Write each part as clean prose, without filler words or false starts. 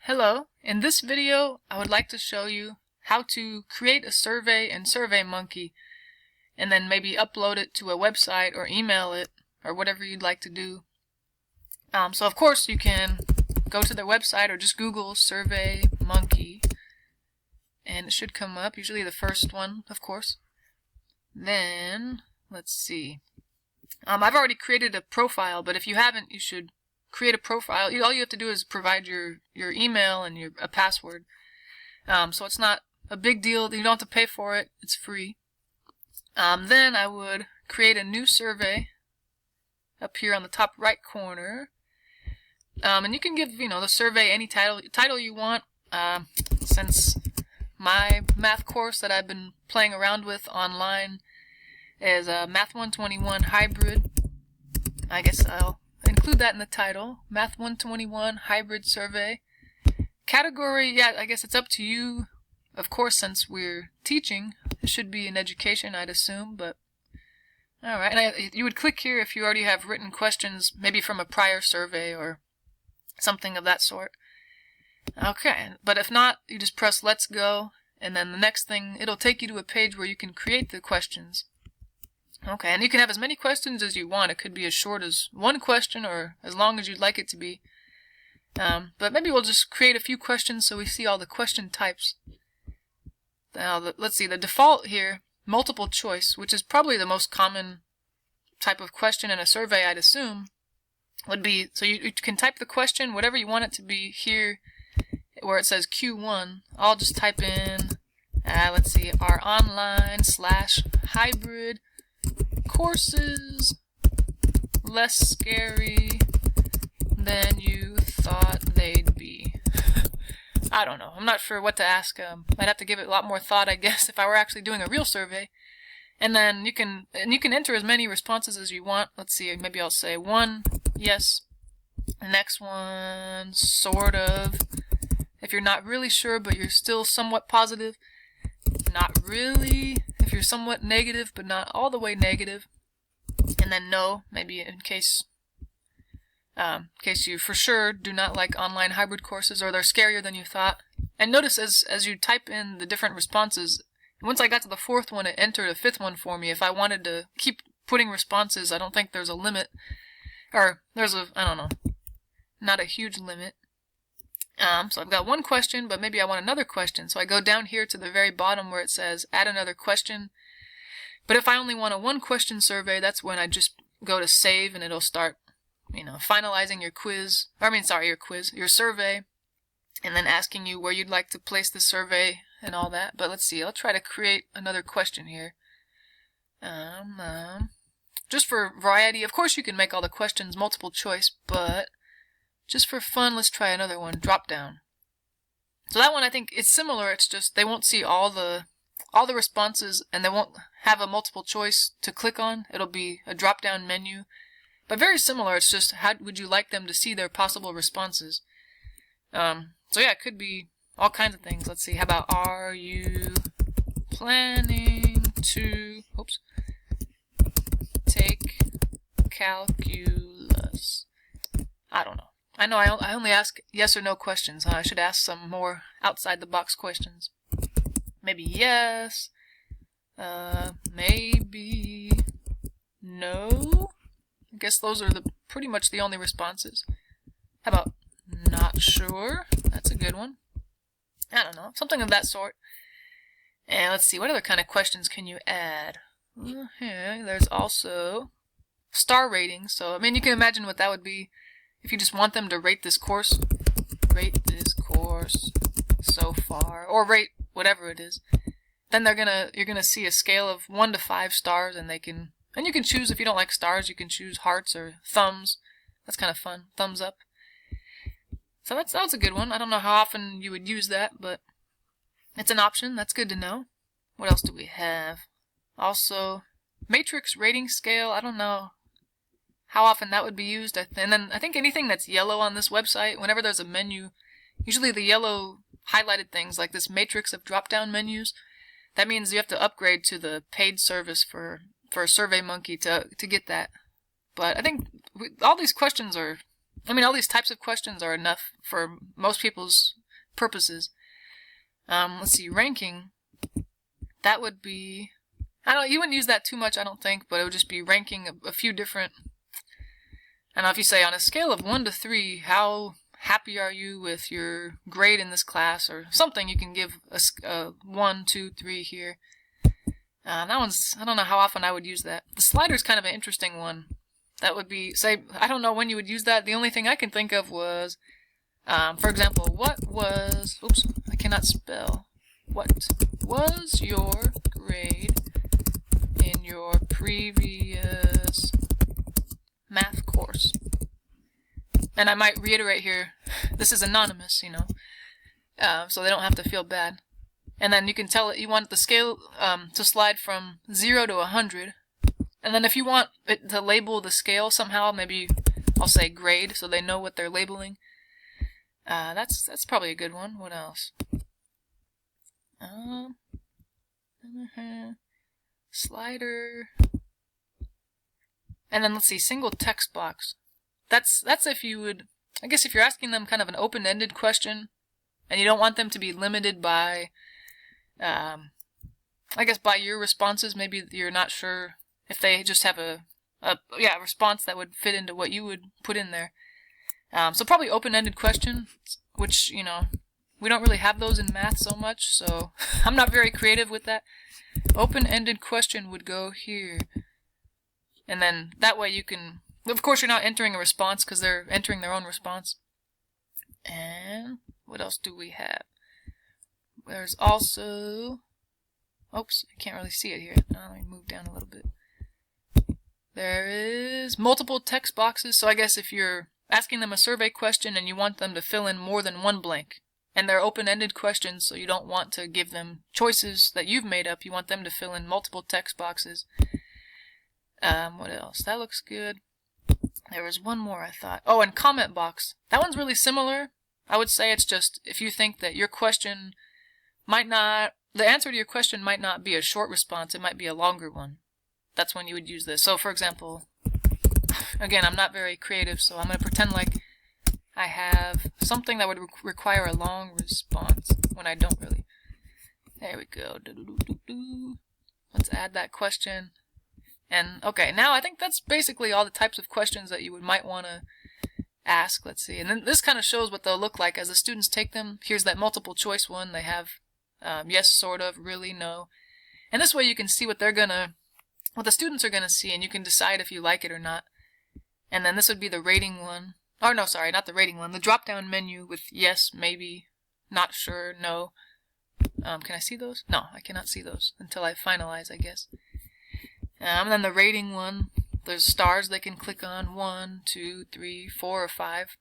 Hello, in this video I would like to show you how to create a survey in SurveyMonkey and then maybe upload it to a website or email it or whatever you'd like to do. So of course you can go to their website or just Google SurveyMonkey and it should come up, usually the first one of course. Then let's see. I've already created a profile, but if you haven't, you should create a profile. All you have to do is provide your email and a password. So it's not a big deal. You don't have to pay for it. It's free. Then I would create a new survey up here on the top right corner. And you can give the survey any title you want. Since my math course that I've been playing around with online is Math 121 Hybrid, I guess I'll include that in the title. Math 121 Hybrid Survey. Category, yeah, I guess it's up to you. Of course, since we're teaching, it should be in education, I'd assume, but alright. And you would click here if you already have written questions, maybe from a prior survey or something of that sort. Okay, but if not, you just press Let's Go, and then the next thing, it'll take you to a page where you can create the questions. Okay, and you can have as many questions as you want. It could be as short as one question or as long as you'd like it to be. But maybe we'll just create a few questions so we see all the question types. Now, let's see, the default here, multiple choice, which is probably the most common type of question in a survey, I'd assume, would be, so you can type the question, whatever you want it to be here, where it says Q1. I'll just type in, let's see, our online/hybrid courses less scary than you thought they'd be. I don't know. I'm not sure what to ask. I'd have to give it a lot more thought, I guess, if I were actually doing a real survey. And then you can enter as many responses as you want. Let's see. Maybe I'll say 1, yes. The next one, sort of. If you're not really sure, but you're still somewhat positive. Not really. If you're somewhat negative, but not all the way negative. And then no, maybe in case you for sure do not like online hybrid courses or they're scarier than you thought. And notice as you type in the different responses, once I got to the fourth one, it entered a fifth one for me. If I wanted to keep putting responses, I don't think there's a limit. Or there's I don't know, not a huge limit. So I've got one question, but maybe I want another question. So I go down here to the very bottom where it says add another question. But if I only want a one question survey, that's when I just go to save and it'll start, finalizing your your survey, and then asking you where you'd like to place the survey and all that. But let's see, I'll try to create another question here. Just for variety, of course you can make all the questions multiple choice, but just for fun, let's try another one, drop down. So that one, I think it's similar, it's just they won't see all the responses and they won't have a multiple choice to click on. It'll be a drop down menu. But very similar, it's just how would you like them to see their possible responses. So yeah, it could be all kinds of things. Let's see, how about are you planning to take calculus? I don't know. I know I only ask yes or no questions. I should ask some more outside the box questions. Maybe yes, maybe no. I guess those are pretty much the only responses. How about not sure? That's a good one. I don't know, something of that sort. And let's see, what other kind of questions can you add? Okay, there's also star ratings. So, you can imagine what that would be. If you just want them to rate this course so far, or rate whatever it is, then you're gonna see a scale of 1 to 5 stars, and you can choose, if you don't like stars, you can choose hearts or thumbs. That's kind of fun. Thumbs up. So that's a good one. I don't know how often you would use that, but it's an option. That's good to know. What else do we have? Also, matrix rating scale. I don't know how often that would be used. And then I think anything that's yellow on this website, whenever there's a menu, usually the yellow highlighted things like this matrix of drop-down menus, that means you have to upgrade to the paid service for SurveyMonkey to get that. But I think all these questions are I mean, all these types of questions are enough for most people's purposes. Let's see, ranking. That would be, you wouldn't use that too much, I don't think, but it would just be ranking a few different, I don't know, if you say on a scale of 1 to 3, how happy are you with your grade in this class, or something. You can give a 1, 2, 3 here. That one's, I don't know how often I would use that. The slider's kind of an interesting one. That would be, say, I don't know when you would use that. The only thing I can think of was, for example, what was, oops, I cannot spell. What was your grade in your previous math course? And I might reiterate here, this is anonymous, you know, so they don't have to feel bad. And then you can tell it you want the scale to slide from 0 to 100. And then if you want it to label the scale somehow, maybe I'll say grade so they know what they're labeling. That's probably a good one. What else? Slider. And then let's see, single text box. That's if you would, I guess if you're asking them kind of an open-ended question and you don't want them to be limited by, I guess by your responses, maybe you're not sure if they just have a response that would fit into what you would put in there. So probably open-ended question, which, you know, we don't really have those in math so much, so I'm not very creative with that. Open-ended question would go here. And then that way you can, of course you're not entering a response because they're entering their own response. And what else do we have? There's also, oops, I can't really see it here. Let me move down a little bit. There is multiple text boxes, so I guess if you're asking them a survey question and you want them to fill in more than one blank, and they're open-ended questions, so you don't want to give them choices that you've made up, you want them to fill in multiple text boxes. What else? That looks good. There was one more I thought. Oh, and comment box. That one's really similar. I would say it's just if you think that your question might not, the answer to your question might not be a short response, it might be a longer one. That's when you would use this. So for example, again, I'm not very creative, so I'm going to pretend like I have something that would require a long response when I don't really. There we go. Let's add that question. And okay, now I think that's basically all the types of questions that you might want to ask. Let's see. And then this kind of shows what they'll look like as the students take them. Here's that multiple choice one. They have yes, sort of, really, no. And this way you can see what what the students are going to see, and you can decide if you like it or not. And then this would be the rating one. Oh, no, sorry, not the rating one. The drop-down menu with yes, maybe, not sure, no. Can I see those? No, I cannot see those until I finalize, I guess. And then the rating one, there's stars they can click on, 1, 2, 3, 4, or 5.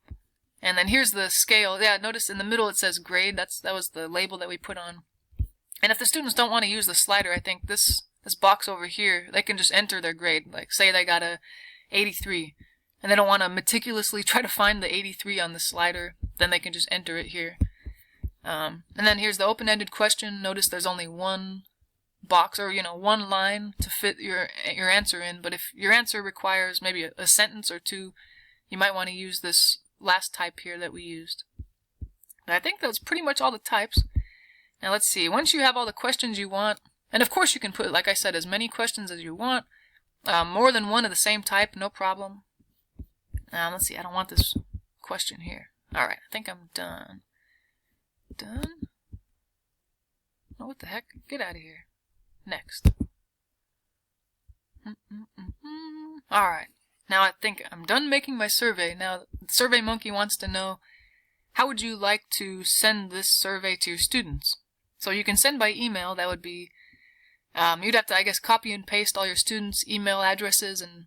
And then here's the scale. Yeah, notice in the middle it says grade. That was the label that we put on. And if the students don't want to use the slider, I think this box over here, they can just enter their grade. Like, say they got a 83, and they don't want to meticulously try to find the 83 on the slider, then they can just enter it here. And then here's the open-ended question. Notice there's only one box, or one line to fit your answer in, but if your answer requires maybe a sentence or two, you might want to use this last type here that we used. But I think that's pretty much all the types. Now let's see, once you have all the questions you want, and of course you can put, like I said, as many questions as you want, more than one of the same type, no problem. Let's see, I don't want this question here. Alright, I think I'm done. Done? Oh, what the heck? Get out of here. Next. Alright, now I think I'm done making my survey. Now, SurveyMonkey wants to know, how would you like to send this survey to your students? So you can send by email. That would be, you'd have to, I guess, copy and paste all your students' email addresses and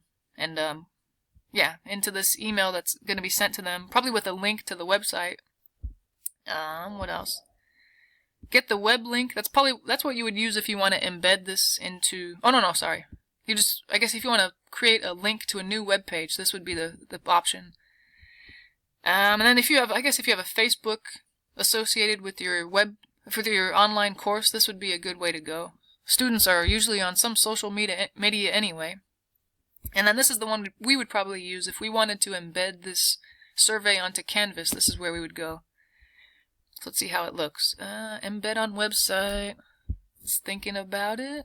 into this email that's going to be sent to them, probably with a link to the website. What else? Get the web link. That's what you would use if you want to embed this into, sorry. I guess if you want to create a link to a new web page, this would be the option. And then if you have a Facebook associated with your your online course, this would be a good way to go. Students are usually on some social media anyway. And then this is the one we would probably use if we wanted to embed this survey onto Canvas, this is where we would go. So let's see how it looks. Embed on website. It's thinking about it.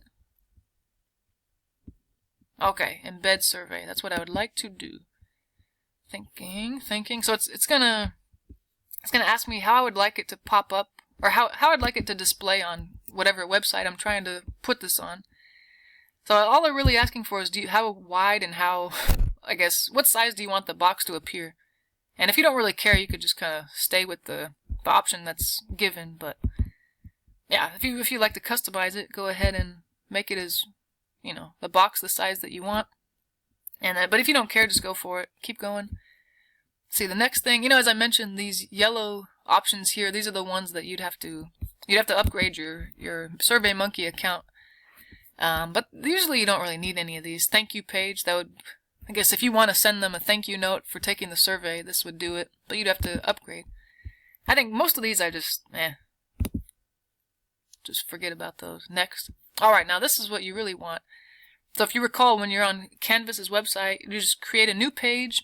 Okay, embed survey. That's what I would like to do. Thinking. So it's gonna ask me how I would like it to pop up, or how I'd like it to display on whatever website I'm trying to put this on. So all they're really asking for is how wide and how, I guess, what size do you want the box to appear? And if you don't really care, you could just kind of stay with the option that's given. But yeah, if you like to customize it, go ahead and make it as, the box the size that you want. And but if you don't care, just go for it. Keep going. See, the next thing, as I mentioned, these yellow options here, these are the ones that you'd have to upgrade your SurveyMonkey account. But usually you don't really need any of these. Thank you page, that would, I guess if you want to send them a thank you note for taking the survey, this would do it. But you'd have to upgrade. I think most of these I just forget about those. Next. Alright, now this is what you really want. So if you recall, when you're on Canvas's website, you just create a new page,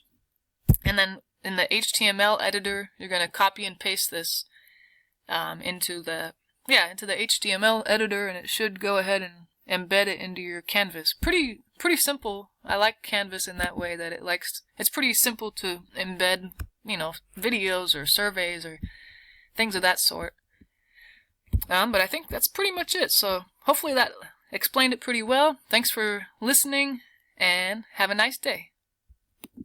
and then in the HTML editor, you're going to copy and paste this into the HTML editor, and it should go ahead and embed it into your Canvas. Pretty simple. I like Canvas in that way, that it's pretty simple to embed, videos or surveys or things of that sort. But I think that's pretty much it. So hopefully that explained it pretty well. Thanks for listening, and have a nice day.